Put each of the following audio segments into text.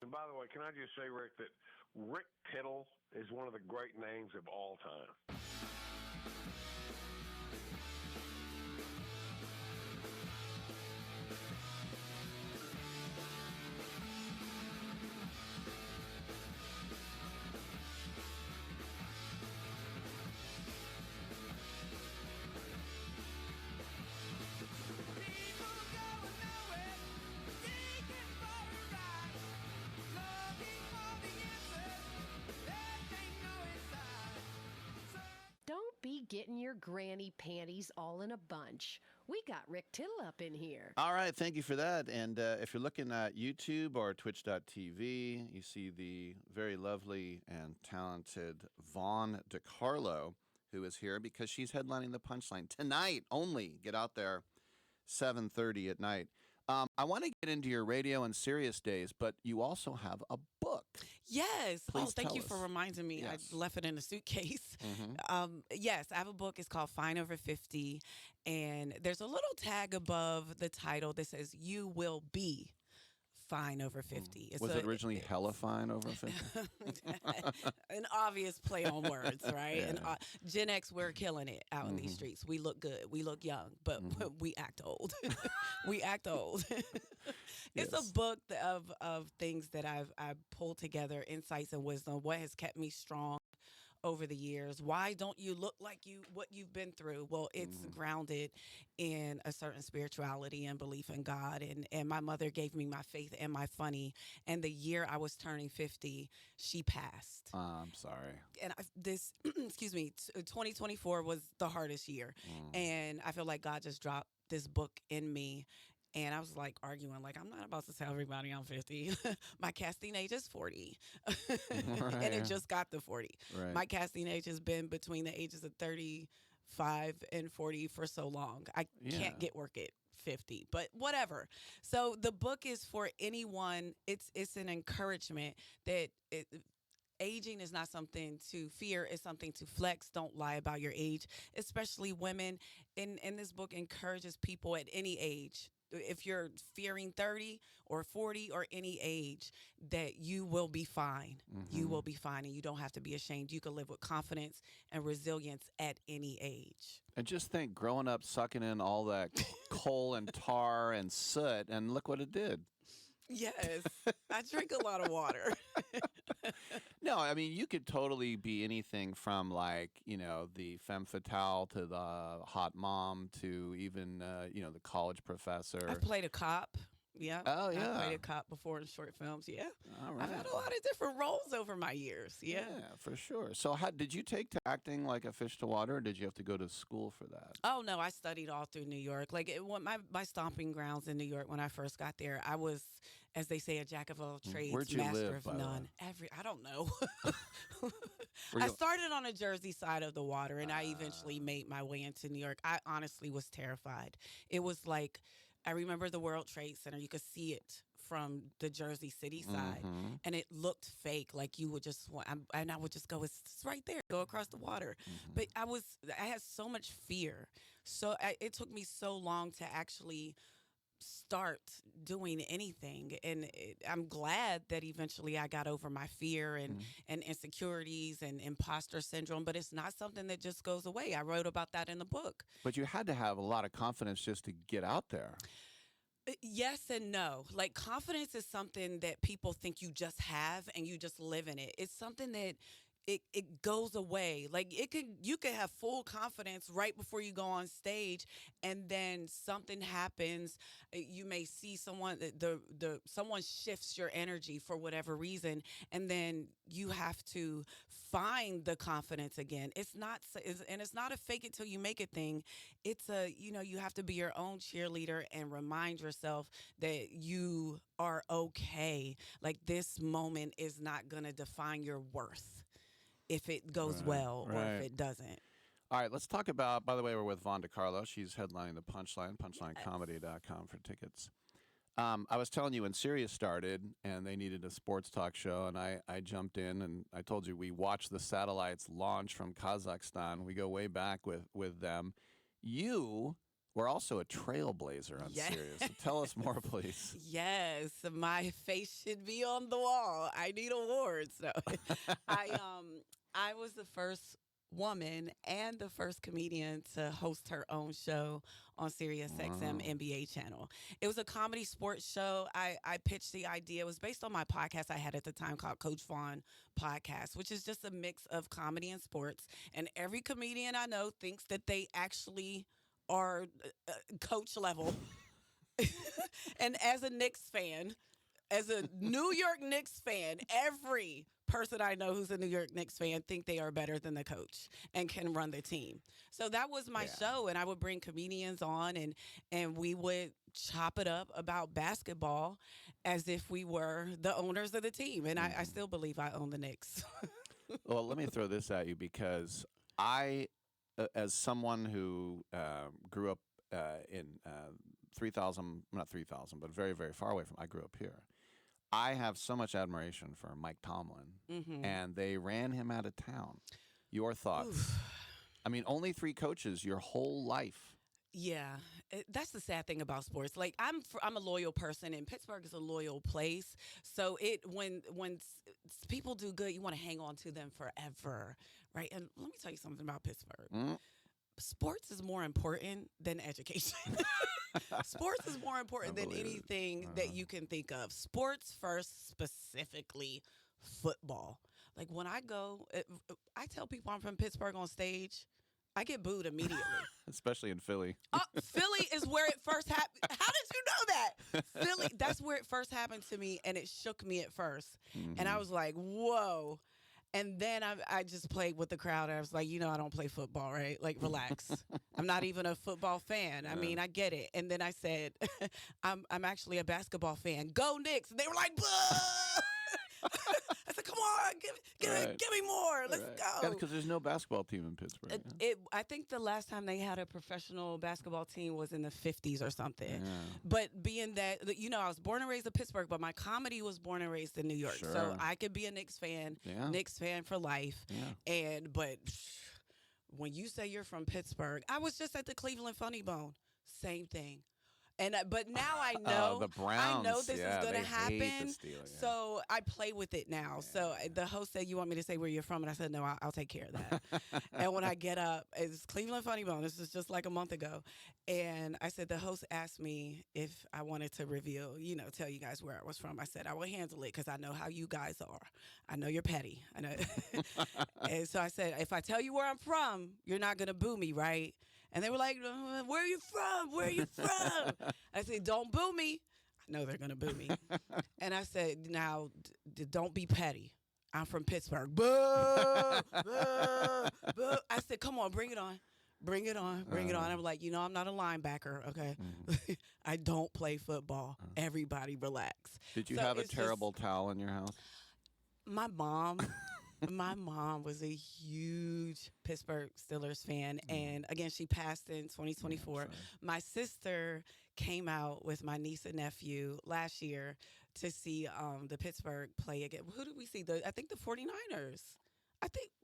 And by the way, can I just say, Rick, that Rick Tittle is one of the great names of all time. Don't be getting your granny panties all in a bunch. We got Rick Tittle up in here. All right, thank you for that. And if you're looking at YouTube or twitch.tv, you see the very lovely and talented Vaughn Decarlo, who is here because she's headlining the Punchline tonight only. Get out there, 7:30 at night. I want to get into your radio and Sirius days, but you also have a book. Yes. Please thank tell you us. for reminding me. Yes. I left it in a suitcase. Mm-hmm. Yes, I have a book. It's called Fine Over 50. And there's a little tag above the title that says, "You will be fine over 50." Was it originally hella fine over 50? An obvious play on words, right? Yeah. And Gen X, we're killing it out in these Mhm. streets. We look good. We look young, but Mhm. we act old. We act old. It's Yes. a book of things that I've pulled together, insights and wisdom. What has kept me strong over the years? Why don't you look like what you've been through? Well, it's grounded in a certain spirituality and belief in God. And my mother gave me my faith and my funny. And the year I was turning 50, she passed. I'm sorry. And this, excuse me, 2024 was the hardest year. And I feel like God just dropped this book in me. And I was like arguing, like, I'm not about to tell everybody I'm 50. My casting age is 40. And it just got to 40. Right. My casting age has been between the ages of 35 and 40 for so long. I can't get work at 50, but whatever. So the book is for anyone. It's an encouragement that aging is not something to fear. It's something to flex. Don't lie about your age, especially women. And this book encourages people at any age, if you're fearing 30 or 40 or any age, that you will be fine. You will be fine, and you don't have to be ashamed. You can live with confidence and resilience at any age. And just think, growing up sucking in all that coal and tar and soot, and look what it did. Yes, I drink a lot of water. No, I mean, you could totally be anything from, like, the femme fatale to the hot mom to even, the college professor. I've played a cop. Yeah. Oh, yeah. I've played a cop before in short films. Yeah. All right. I've had a lot of different roles over my years. Yeah. For sure. So did you take to acting like a fish to water, or did you have to go to school for that? Oh, no, I studied all through New York. Like, my stomping grounds in New York when I first got there, I was, as they say, a jack of all trades, Where'd you master live, of by the none. way? I don't know. Were I you- started on the Jersey side of the water, and I eventually made my way into New York. I honestly was terrified. It was like, I remember the World Trade Center. You could see it from the Jersey City side, and it looked fake. Like you would just and I would just go, it's right there, go across the water. But I had so much fear. So it took me so long to actually start doing anything, and I'm glad that eventually I got over my fear and insecurities and imposter syndrome, but it's not something that just goes away. I wrote about that in the book. But you had to have a lot of confidence just to get out there. Yes and no. Like, confidence is something that people think you just have and you just live in it. It's something that it goes away. Like, you could have full confidence right before you go on stage, and then something happens. You may see someone, someone shifts your energy for whatever reason, and then you have to find the confidence again. It's not a fake it till you make it thing. It's you have to be your own cheerleader and remind yourself that you are okay. Like, this moment is not going to define your worth if it goes well or if it doesn't. All right, let's talk about, by the way, we're with Vaughn Decarlo. She's headlining the Punchline, punchlinecomedy.com for tickets. I was telling you when Sirius started and they needed a sports talk show, and I jumped in, and I told you we watched the satellites launch from Kazakhstan. We go way back with them. You were also a trailblazer on Yes. Sirius. So tell us more, please. Yes, my face should be on the wall. I need awards. No. I was the first woman and the first comedian to host her own show on Sirius XM NBA channel. It was a comedy sports show. I pitched the idea. It was based on my podcast I had at the time called Coach Vaughn Podcast, which is just a mix of comedy and sports. And every comedian I know thinks that they actually are coach level. And as a Knicks fan, as a New York Knicks fan, every person I know who's a New York Knicks fan think they are better than the coach and can run the team. So that was my show, and I would bring comedians on, and we would chop it up about basketball as if we were the owners of the team. And I still believe I own the Knicks. Well, let me throw this at you because I, as someone who grew up in 3,000, not 3,000, but very, very far away from, I grew up here. I have so much admiration for Mike Tomlin, and they ran him out of town. Your thoughts? Oof. I mean, only 3 coaches your whole life. Yeah, that's the sad thing about sports. Like I'm a loyal person, and Pittsburgh is a loyal place. So when people do good, you want to hang on to them forever, right? And let me tell you something about Pittsburgh. Sports is more important than education. Sports is more important than anything that you can think of. Sports first, specifically football. Like when I go, I tell people I'm from Pittsburgh on stage, I get booed immediately. Especially in Philly. Philly is where it first happened. How did you know that? Philly, that's where it first happened to me, and it shook me at first. And I was like, whoa. And then I just played with the crowd. I was like, I don't play football, right? Like, relax. I'm not even a football fan. I mean, I get it. And then I said, I'm actually a basketball fan. Go Knicks. And they were like, boo! I said, come on, give me more. Let's go. Yeah, because there's no basketball team in Pittsburgh. I think the last time they had a professional basketball team was in the 50s or something. Yeah. But being that, I was born and raised in Pittsburgh, but my comedy was born and raised in New York. Sure. So I could be a Knicks fan, Knicks fan for life. Yeah. But when you say you're from Pittsburgh, I was just at the Cleveland Funny Bone. Same thing. And but now I know the Browns, I know this is going to happen. The Steelers, So I play with it now. So the host said, "You want me to say where you're from?" And I said, "No, I'll take care of that." And when I get up, it's Cleveland Funny Bone. This is just like a month ago. And I said, the host asked me if I wanted to reveal, tell you guys where I was from. I said, I will handle it because I know how you guys are. I know you're petty. I know. And so I said, if I tell you where I'm from, you're not going to boo me, right? And they were like, where are you from? Where are you from? I said, don't boo me. I know they're going to boo me. And I said, now, don't be petty. I'm from Pittsburgh. Boo, boo, boo. I said, come on, bring it on. Bring it on. Bring it on. I'm like, I'm not a linebacker, okay? I don't play football. Everybody relax. Did you have a terrible towel in your house? My mom was a huge Pittsburgh Steelers fan. And again, she passed in 2024. My sister came out with my niece and nephew last year to see the Pittsburgh play again. Who did we see? I think the 49ers.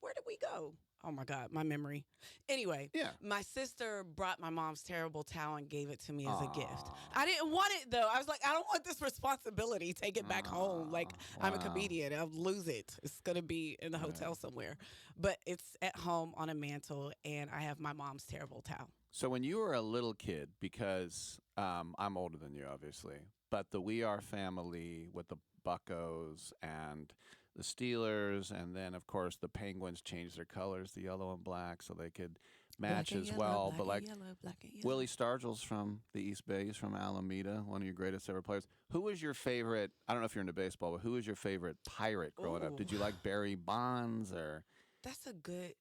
Where did we go? Oh my God, my memory. Anyway, my sister brought my mom's terrible towel and gave it to me as a gift. I didn't want it though. I was like, I don't want this responsibility. Take it back home. Like, I'm a comedian. I'll lose it. It's going to be in the hotel somewhere. But it's at home on a mantle, and I have my mom's terrible towel. So when you were a little kid, because I'm older than you, obviously, but the We Are family with the Buccos and the Steelers, and then, of course, the Penguins changed their colors, the yellow and black, so they could match as well. But like Willie Stargell's from the East Bay, he's from Alameda, one of your greatest ever players. Who was your favorite, I don't know if you're into baseball, but who was your favorite Pirate growing up? Did you like Barry Bonds or? That's a good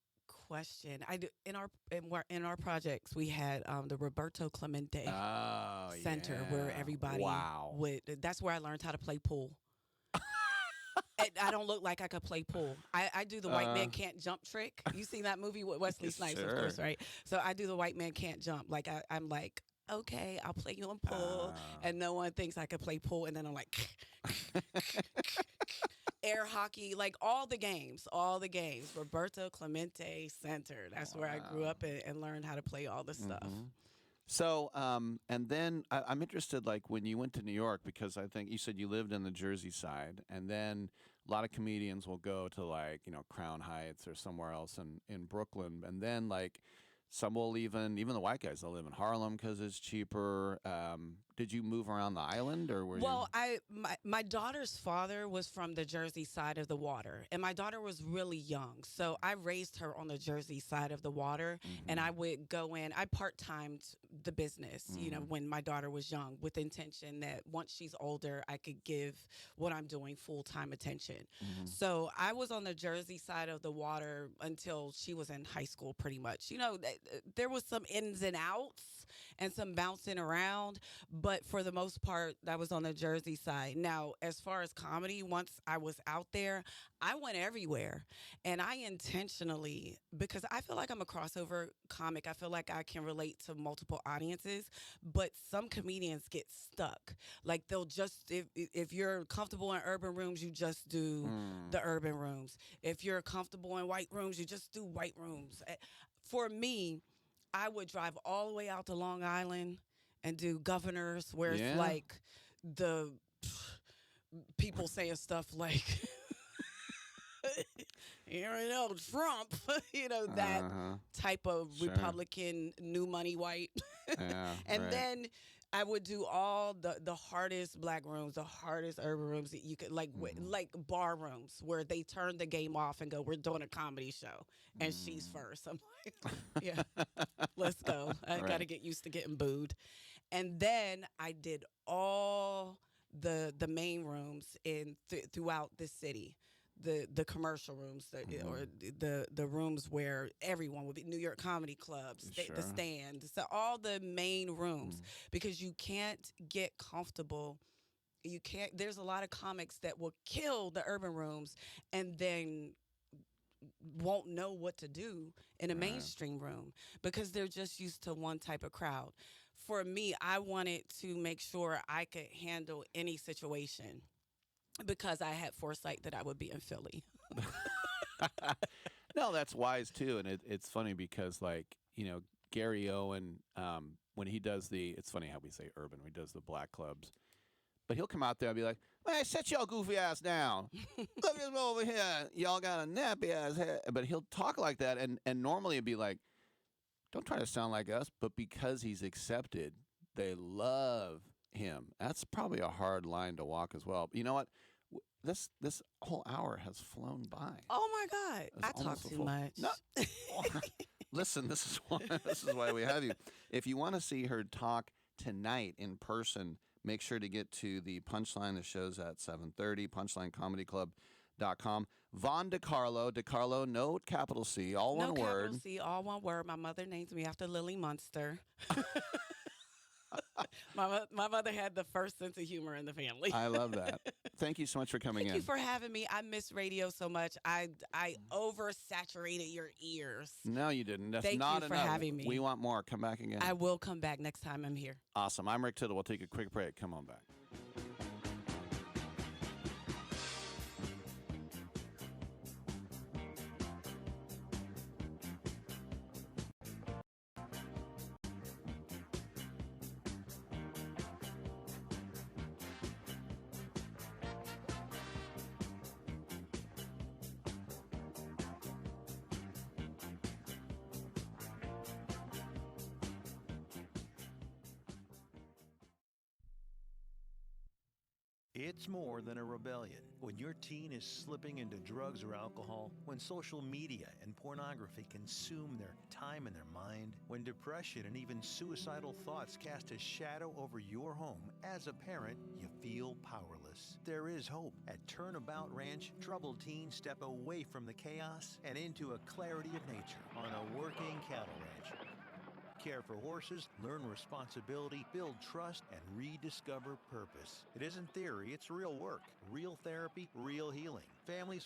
question. I do in our projects we had the Roberto Clemente Center where everybody would. That's where I learned how to play pool. I don't look like I could play pool. I do the white man can't jump trick. You seen that movie with Wesley Snipes, of course, right? So I do the white man can't jump. Like I'm like, okay, I'll play you in pool, and no one thinks I could play pool, and then I'm like, air hockey, like all the games. Roberto Clemente Center. That's where I grew up and learned how to play all the stuff. So, and then I'm interested, like when you went to New York, because I think you said you lived in the Jersey side, and then a lot of comedians will go to like Crown Heights or somewhere else in Brooklyn, and then like some will even the white guys, they'll live in Harlem because it's cheaper. Did you move around the island, or were Well, you? my daughter's father was from the Jersey side of the water, and my daughter was really young, so I raised her on the Jersey side of the water, and I would go in. I part-timed the business, when my daughter was young, with intention that once she's older, I could give what I'm doing full-time attention. So I was on the Jersey side of the water until she was in high school, pretty much. There was some ins and outs and some bouncing around, but for the most part, that was on the Jersey side. Now, as far as comedy, once I was out there, I went everywhere. And I intentionally, because I feel like I'm a crossover comic, I feel like I can relate to multiple audiences, but some comedians get stuck. Like they'll just, if you're comfortable in urban rooms, you just do the urban rooms. If you're comfortable in white rooms, you just do white rooms. For me, I would drive all the way out to Long Island and do Governors, where it's like the people saying stuff like, Trump, that type of Republican new money white. And then I would do all the hardest black rooms, the hardest urban rooms that you could, like bar rooms where they turn the game off and go, we're doing a comedy show. And she's first. I'm like, yeah, let's go. I got to get used to getting booed. And then I did all the main rooms throughout the city. The commercial rooms, or the rooms where everyone would be, New York comedy clubs, the stand, so all the main rooms, because you can't get comfortable. You can't. There's a lot of comics that will kill the urban rooms and then won't know what to do in a mainstream room because they're just used to one type of crowd. For me, I wanted to make sure I could handle any situation, because I had foresight that I would be in Philly. No, that's wise too, and it's funny because Gary Owen, when he does it's funny how we say urban, when he does the black clubs, but he'll come out there and be like, "Man, sit your goofy ass down. Look at over here. Y'all got a nappy ass head." But he'll talk like that, and normally it'd be like, "Don't try to sound like us," but because he's accepted, they love him. That's probably a hard line to walk as well. But you know what? This whole hour has flown by. Oh my God, I talk too much. No. Listen, this is why we have you. If you want to see her talk tonight in person, make sure to get to the Punchline. The show's at 7:30. PunchlineComedyClub.com. Von Decarlo, no capital C, all one word. No capital C, all one word. My mother named me after Lily Munster. My mother had the first sense of humor in the family. I love that. Thank you so much for coming in. Thank you for having me. I miss radio so much. I oversaturated your ears. No, you didn't. That's Thank not you enough. for having me. We want more. Come back again. I will come back next time I'm here. Awesome. I'm Rick Tittle. We'll take a quick break. Come on back. It's more than a rebellion. When your teen is slipping into drugs or alcohol, when social media and pornography consume their time and their mind, when depression and even suicidal thoughts cast a shadow over your home, as a parent, you feel powerless. There is hope. At Turnabout Ranch, troubled teens step away from the chaos and into a clarity of nature on a working cattle ranch. Care for horses, learn responsibility, build trust, and rediscover purpose. It isn't theory, it's real work. Real therapy, real healing. Families